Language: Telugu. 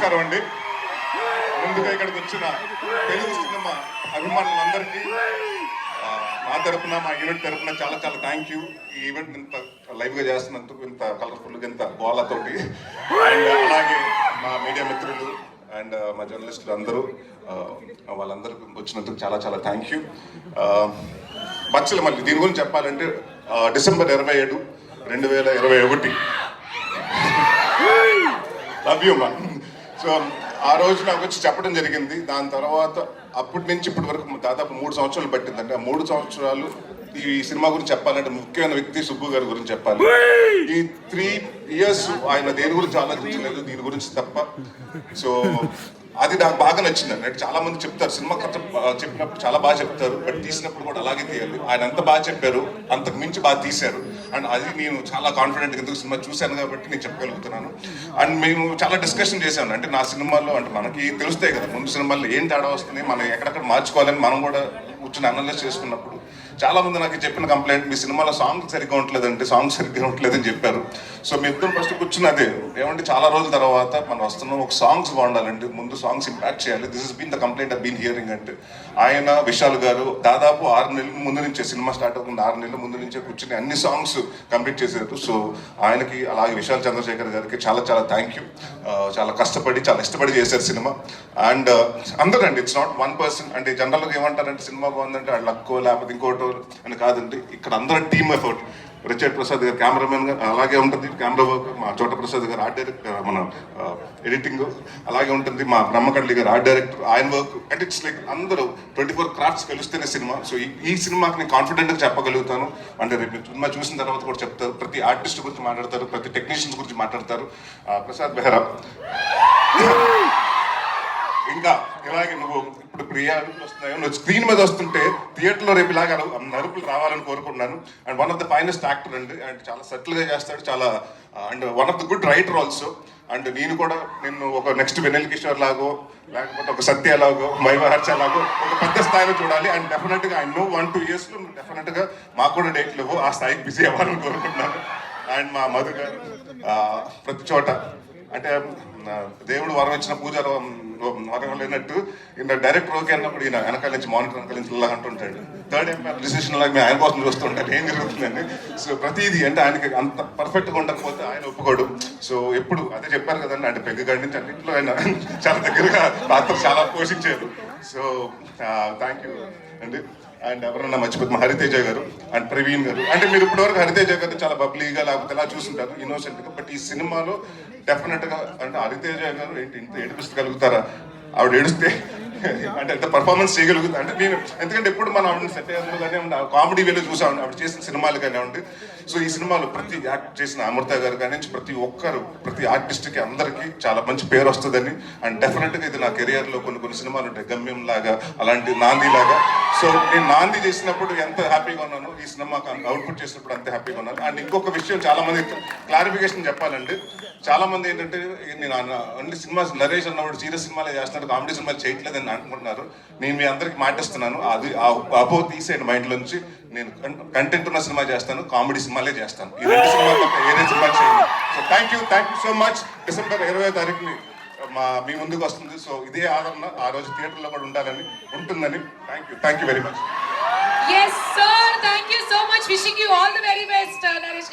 నమస్కారం అండి. ముందుగా ఇక్కడికి వచ్చిన తెలుగు సినిమా అభిమానులందరికీ మా తరపున, మా యూనిట్ తరపున చాలా చాలా థ్యాంక్ యూ. ఈ ఈవెంట్ ఇంత లైవ్గా చేస్తున్నందుకు, ఇంత కలర్ఫుల్గా, ఇంత గోళతోటి. అండ్ అలాగే మా మీడియా మిత్రులు అండ్ మా జర్నలిస్టులు అందరూ, వాళ్ళందరికీ వచ్చినందుకు చాలా చాలా థ్యాంక్ యూ. మళ్ళీ దీని గురించి చెప్పాలంటే డిసెంబర్ 27, 2021 లవ్ యూ మా. సో ఆ రోజు నాకు వచ్చి చెప్పడం జరిగింది. దాని తర్వాత అప్పటి నుంచి ఇప్పటి వరకు దాదాపు 3 సంవత్సరాలు పట్టిందండి. ఆ 3 సంవత్సరాలు ఈ సినిమా గురించి చెప్పాలంటే ముఖ్యమైన వ్యక్తి సుబ్బు గారి గురించి చెప్పాలి. ఈ 3 years ఆయన దేని గురించి ఆలోచించలేదు, దీని గురించి తప్ప. సో అది నాకు బాగా నచ్చిందండి. అంటే చాలా మంది చెప్తారు సినిమా కథ చెప్పినప్పుడు చాలా బాగా చెప్తారు, బట్ తీసినప్పుడు కూడా అలాగే తీయాలి. ఆయన ఎంత బాగా చెప్పారు, అంతకు మించి బాగా తీశారు. అండ్ అది నేను చాలా కాన్ఫిడెంట్, ఎందుకు సినిమా చూశాను కాబట్టి నేను చెప్పగలుగుతున్నాను. అండ్ మేము చాలా డిస్కషన్ చేశాను. అంటే నా సినిమాల్లో అంటే మనకి తెలుస్తాయి కదా ముందు సినిమాల్లో ఏం తేడా వస్తుంది, మనం ఎక్కడెక్కడ మార్చుకోవాలని మనం కూడా కూర్చొని అనలైజ్ చేసుకున్నప్పుడు చాలా మంది నాకు చెప్పిన కంప్లైంట్, మీ సినిమాలో సాంగ్ సరిగ్గా ఉండలేదంటే, సాంగ్ సరిగ్గా ఉండలేదని చెప్పారు. సో మీ ఇద్దరు ఫస్ట్ కూర్చుని అదే ఏమంటే చాలా రోజుల తర్వాత మనం వస్తున్నాం, ఒక సాంగ్స్ బాగుండాలండి, ముందు సాంగ్స్ ఇంపాక్ట్ చేయాలి. This is been the complaint I been hearing. అంటే ఆయన విశాల్ గారు దాదాపు 6 నెలల ముందు నుంచే, సినిమా స్టార్ట్ అవుతుంది 6 నెలల ముందు నుంచే కూర్చుని అన్ని సాంగ్స్ కంప్లీట్ చేశారు. సో ఆయనకి అలాగే విశాల్ చంద్రశేఖర్ గారికి చాలా చాలా థ్యాంక్ యూ. చాలా కష్టపడి, చాలా ఇష్టపడి చేశారు సినిమా. అండ్ అందరూ అండి, ఇట్స్ నాట్ వన్ పర్సన్. అంటే జనరల్గా ఏమంటారంటే సినిమా బాగుందంటే వాళ్ళు లక్కో లేకపోతే ఇంకోటో అని కాదండి. ఇక్కడ అందరూ టీమ్ ఎఫర్ట్. రిచర్డ్ ప్రసాద్ గారు కెమెరామెన్ గారు అలాగే ఉంటుంది, కెమెరా వర్క్. మా చోట ప్రసాద్ గారు ఆర్ట్ డైరెక్టర్, మన ఎడిటింగ్ అలాగే ఉంటుంది. మా బ్రహ్మకడ్లి గారు ఆర్ట్ డైరెక్టర్, ఆయన వర్క్. అంటే ఇట్స్ లైక్ అందరూ 24 క్రాఫ్ట్స్ కలిస్తేనే సినిమా. సో ఈ సినిమాకి నేను కాన్ఫిడెంట్గా చెప్పగలుగుతాను. అంటే రేపు సినిమా చూసిన తర్వాత కూడా చెప్తారు, ప్రతి ఆర్టిస్ట్ గురించి మాట్లాడతారు, ప్రతి టెక్నీషియన్స్ గురించి మాట్లాడతారు. ప్రసాద్ బెహ్రా ఇంకా ఇలాగే నువ్వు ఇప్పుడు ఏ అరుపులు వస్తున్నాయో, నువ్వు స్క్రీన్ మీద వస్తుంటే థియేటర్లో రేపు ఇలాగ అరుపులు రావాలని కోరుకుంటున్నాను. And one of the finest actor అండి. అండ్ చాలా సెటిల్గా చేస్తాడు, చాలా and one of the good writer also. And నేను కూడా నిన్ను ఒక నెక్స్ట్ వెన్నెల కిషోర్ లాగో, లేకపోతే ఒక సత్య లాగో, మైవహర్ష లాగో ఒక పెద్ద స్థాయిలో చూడాలి. అండ్ డెఫినెట్గా ఐ నో 1-2 yearsలో నువ్వు డెఫినెట్గా మాకు కూడా డేట్లు ఇవ్వు, ఆ స్థాయికి బిజీ అవ్వాలని కోరుకుంటున్నాను. అండ్ మా మధు గారు ప్రతి చోట అంటే దేవుడు వరం ఇచ్చిన పూజ వరం లేనట్టు ఈయన డైరెక్టర్ ఓకే అన్నప్పుడు ఈయన వెనకాల నుంచి మానిటర్ వెనకాల నుంచి ఇలా అంటుంటాడు. థర్డ్ ఎంపైర్ డిసిషన్ లాగా మేము ఆయన కోసం చూస్తుంటాను ఏం జరుగుతుందని. సో ప్రతిదీ అంటే ఆయనకి అంత పర్ఫెక్ట్గా ఉండకపోతే ఆయన ఒప్పుకోడు. సో ఎప్పుడు అదే చెప్పారు కదండి, అంటే పెద్దగాడి నుంచి అన్నింటిలో ఆయన చాలా దగ్గరగా పాత్ర చాలా పోషించారు. సో థ్యాంక్ యూ అండి. అండ్ ఎవరన్నా మర్చిపోతే మా హరితేజ గారు అండ్ ప్రవీణ్ గారు. అంటే మీరు ఇప్పటివరకు హరితేజ గారు చాలా బబ్లీగా లేకపోతే ఎలా చూస్తుంటారు, ఇన్నోసెంట్గా. బట్ ఈ సినిమాలో డెఫినెట్గా అంటే హరితేజ గారు ఏంటి ఇంత ఏడిపిస్తగలుగుతారా, ఆవిడ ఏడిస్తే అంటే ఎంత పర్ఫార్మెన్స్ చేయగలుగుతా అంటే నేను, ఎందుకంటే ఎప్పుడు మనం ఆవిడ సెట్ అయ్యాము కానీ కామెడీ వేలో చూసామండి ఆవిడ చేసిన సినిమాలు కానివ్వండి. సో ఈ సినిమాలో ప్రతి యాక్ట్ చేసిన అమృత గారు కానీ ప్రతి ఒక్కరు, ప్రతి ఆర్టిస్ట్కి అందరికీ చాలా మంచి పేరు వస్తుందని. అండ్ డెఫినెట్గా ఇది నా కెరియర్లో కొన్ని సినిమాలు ఉంటాయి, గమ్యం లాగా, అలాంటి నాంది లాగా. సో నేను నాంది చేసినప్పుడు ఎంత హ్యాపీగా ఉన్నాను, ఈ సినిమాకి అవుట్పుట్ చేసినప్పుడు అంత హ్యాపీగా ఉన్నాను. అండ్ ఇంకొక విషయం చాలా మంది క్లారిఫికేషన్ చెప్పాలండి. చాలా మంది ఏంటంటే నేను అన్ని సినిమా నరేష్ అన్నప్పుడు సీరియస్ సినిమాలే చేస్తున్నాడు, కామెడీ సినిమాలు చేయట్లేదని అనుకుంటున్నారు. నేను మీ అందరికి మాటిస్తున్నాను, అది అబో తీసేయండి మైండ్ నుంచి. నేను కంటెంట్ ఉన్న సినిమా చేస్తాను, కామెడీ సినిమాలే చేస్తాను. ఈ 2 సినిమాలు తప్ప ఏదే సినిమా చేయండి. So thank you so much. December 20వ తారీఖుని మీ ముందుకు వస్తుంది. సో ఇదే ఆదరణ ఆ రోజు థియేటర్లో కూడా ఉంటుందని. Thank you very much. Yes sir, thank you so much. Wishing you all the very best, Naresh.